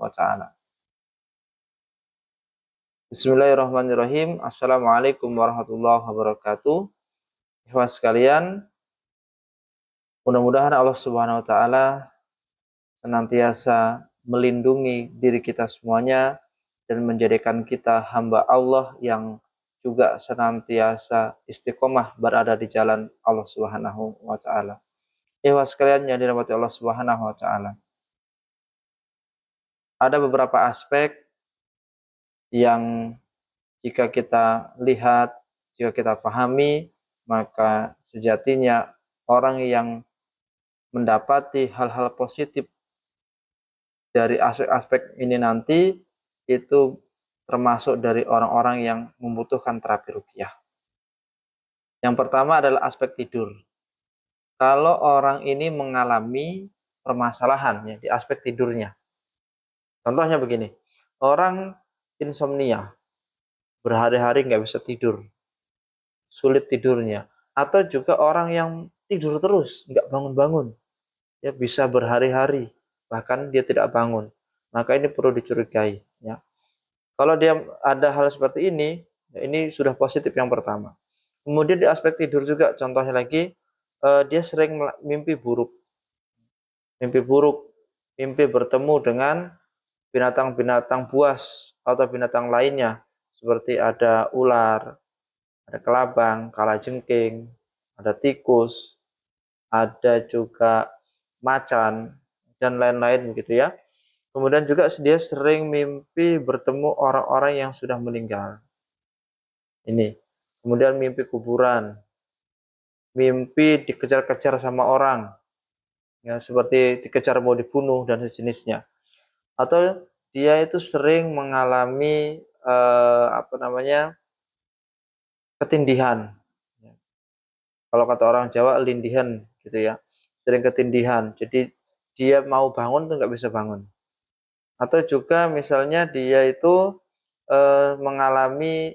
wa ta'ala. Bismillahirrahmanirrahim. Assalamualaikum warahmatullahi wabarakatuh. Ikhwan sekalian, mudah-mudahan Allah Subhanahu wa ta'ala senantiasa melindungi diri kita semuanya dan menjadikan kita hamba Allah yang juga senantiasa istiqomah berada di jalan Allah Subhanahu wa ta'ala. Ikhwan sekalian yang dirahmati Allah Subhanahu wa ta'ala. Ada beberapa aspek yang jika kita lihat, jika kita pahami, maka sejatinya orang yang mendapati hal-hal positif dari aspek-aspek ini nanti itu termasuk dari orang-orang yang membutuhkan terapi ruqyah. Yang pertama adalah aspek tidur. Kalau orang ini mengalami permasalahan ya, di aspek tidurnya. Contohnya begini, orang insomnia, berhari-hari nggak bisa tidur, sulit tidurnya. Atau juga orang yang tidur terus, nggak bangun-bangun, ya bisa berhari-hari, bahkan dia tidak bangun. Maka ini perlu dicurigai. Ya. Kalau dia ada hal seperti ini, ya ini sudah positif yang pertama. Kemudian di aspek tidur juga, contohnya lagi, dia sering mimpi buruk. Mimpi buruk, mimpi bertemu dengan binatang-binatang buas atau binatang lainnya, seperti ada ular, ada kelabang, kalajengking, ada tikus, ada juga macan, dan lain-lain begitu ya. Kemudian juga dia sering mimpi bertemu orang-orang yang sudah meninggal. Ini. Kemudian mimpi kuburan, mimpi dikejar-kejar sama orang, ya seperti dikejar mau dibunuh dan sejenisnya. Atau dia itu sering mengalami ketindihan. Kalau kata orang Jawa, lindihan gitu ya, sering ketindihan. Jadi dia mau bangun tuh nggak bisa bangun. Atau juga misalnya dia itu mengalami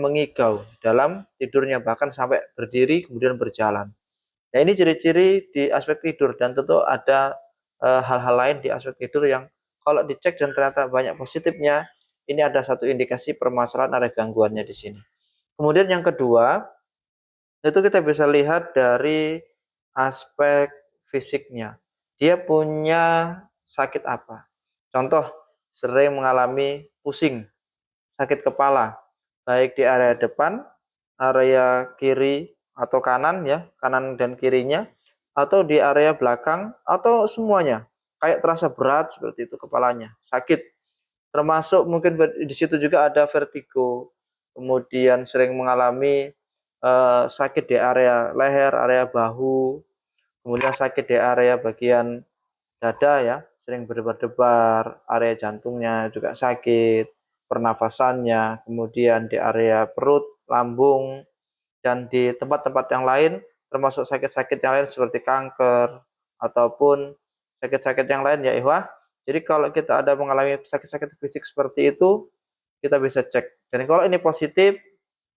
mengigau dalam tidurnya, bahkan sampai berdiri kemudian berjalan. Nah ini ciri-ciri di aspek tidur, dan tentu ada hal-hal lain di aspek tidur yang kalau dicek dan ternyata banyak positifnya, ini ada satu indikasi permasalahan, ada gangguannya di sini. Kemudian yang kedua, itu kita bisa lihat dari aspek fisiknya. Dia punya sakit apa? Contoh, sering mengalami pusing, sakit kepala, baik di area depan, area kiri atau kanan ya, kanan dan kirinya, atau di area belakang, atau semuanya. Kayak terasa berat seperti itu kepalanya, sakit. Termasuk mungkin di situ juga ada vertigo, kemudian sering mengalami sakit di area leher, area bahu, kemudian sakit di area bagian dada ya, sering berdebar-debar, area jantungnya juga sakit, pernafasannya, kemudian di area perut, lambung, dan di tempat-tempat yang lain, termasuk sakit-sakit yang lain seperti kanker, ataupun sakit-sakit yang lain ya Ikhwah. Jadi kalau kita ada mengalami sakit-sakit fisik seperti itu, kita bisa cek. Dan kalau ini positif,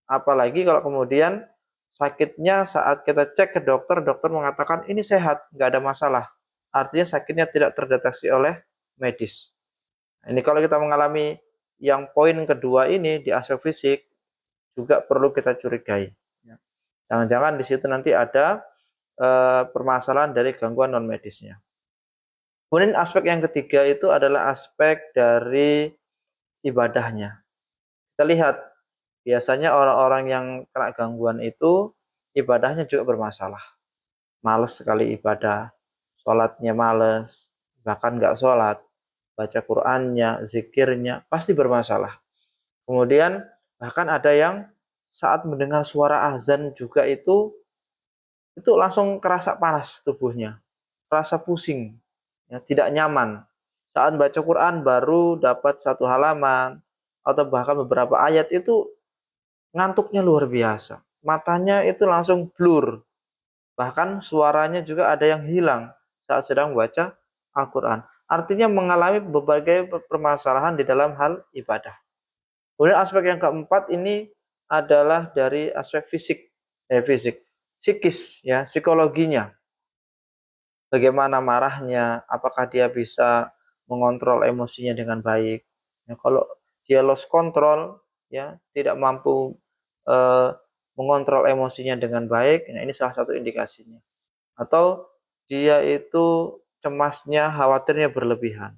apalagi kalau kemudian sakitnya saat kita cek ke dokter, dokter mengatakan ini sehat, nggak ada masalah. Artinya sakitnya tidak terdeteksi oleh medis. Ini kalau kita mengalami yang poin kedua ini di aspek fisik, juga perlu kita curigai. Jangan-jangan di situ nanti ada permasalahan dari gangguan non medisnya. Kemudian aspek yang ketiga itu adalah aspek dari ibadahnya. Kita lihat, biasanya orang-orang yang kena gangguan itu ibadahnya juga bermasalah. Males sekali ibadah, sholatnya males, bahkan nggak sholat, baca Qur'annya, zikirnya, pasti bermasalah. Kemudian bahkan ada yang saat mendengar suara azan juga itu langsung kerasa panas tubuhnya, kerasa pusing, ya, tidak nyaman. Saat baca Quran baru dapat satu halaman atau bahkan beberapa ayat itu ngantuknya luar biasa. Matanya itu langsung blur. Bahkan suaranya juga ada yang hilang saat sedang baca Al-Quran. Artinya mengalami berbagai permasalahan di dalam hal ibadah. Kemudian aspek yang keempat ini adalah dari aspek fisik, psikis, ya, psikologinya. Bagaimana marahnya, apakah dia bisa mengontrol emosinya dengan baik. Ya, kalau dia lost control, ya tidak mampu eh, mengontrol emosinya dengan baik, nah ini salah satu indikasinya. Atau dia itu cemasnya, khawatirnya berlebihan.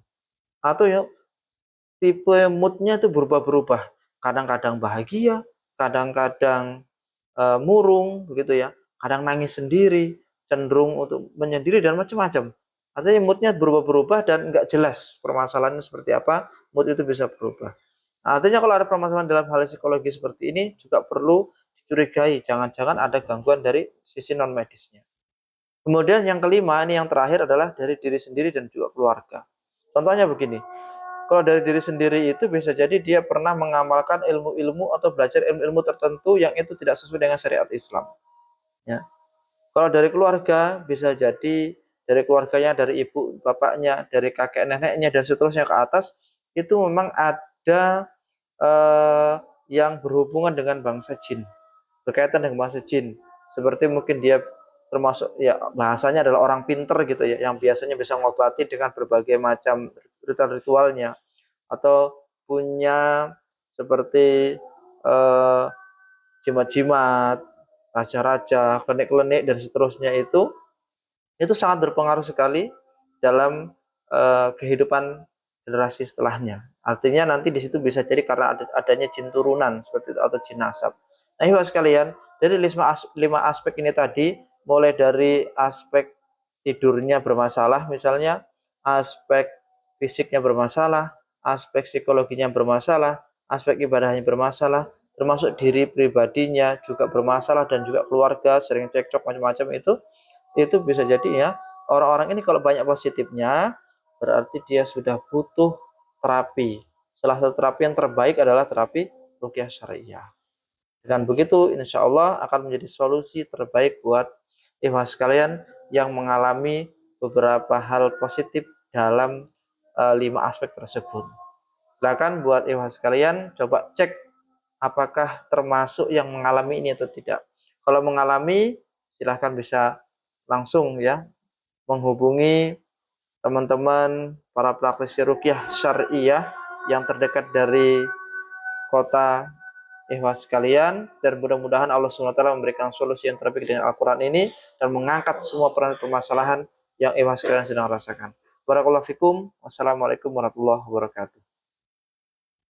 Atau ya tipe moodnya itu berubah-berubah. Kadang-kadang bahagia, kadang-kadang murung begitu ya, kadang nangis sendiri, cenderung untuk menyendiri dan macam-macam. Artinya moodnya berubah-berubah dan nggak jelas permasalahannya seperti apa, mood itu bisa berubah. Nah, artinya kalau ada permasalahan dalam hal psikologi seperti ini juga perlu dicurigai, jangan-jangan ada gangguan dari sisi non medisnya. Kemudian yang kelima, ini yang terakhir adalah dari diri sendiri dan juga keluarga. Contohnya begini, kalau dari diri sendiri itu bisa jadi dia pernah mengamalkan ilmu-ilmu atau belajar ilmu-ilmu tertentu yang itu tidak sesuai dengan syariat Islam. Ya. Kalau dari keluarga bisa jadi dari keluarganya, dari ibu, bapaknya, dari kakek neneknya dan seterusnya ke atas itu memang ada eh, yang berhubungan dengan bangsa jin, berkaitan dengan bangsa jin. Seperti mungkin dia termasuk ya bahasanya adalah orang pinter gitu ya, yang biasanya bisa mengobati dengan berbagai macam ritual-ritualnya atau punya seperti eh, jimat-jimat, raja-raja, klenik-klenik dan seterusnya itu sangat berpengaruh sekali dalam kehidupan generasi setelahnya. Artinya nanti di situ bisa jadi karena adanya jin turunan seperti itu atau jin nasab. Nah, ibu sekalian, dari lima aspek ini tadi, mulai dari aspek tidurnya bermasalah, misalnya aspek fisiknya bermasalah, aspek psikologinya bermasalah, aspek ibadahnya bermasalah, termasuk diri pribadinya juga bermasalah dan juga keluarga sering cekcok macam-macam itu bisa jadi ya orang-orang ini kalau banyak positifnya berarti dia sudah butuh terapi. Salah satu terapi yang terbaik adalah terapi ruqyah syariah. Dengan begitu insya Allah akan menjadi solusi terbaik buat ikhwas sekalian yang mengalami beberapa hal positif dalam 5 aspek tersebut. Silakan buat ikhwas sekalian coba cek apakah termasuk yang mengalami ini atau tidak. Kalau mengalami silahkan bisa langsung ya menghubungi teman-teman para praktisi ruqyah syariah yang terdekat dari kota ikhwas sekalian, dan mudah-mudahan Allah SWT memberikan solusi yang terbaik dengan Al-Quran ini dan mengangkat semua permasalahan yang ikhwas sekalian sedang rasakan. Barakallahu fikum. Wassalamualaikum warahmatullahi wabarakatuh.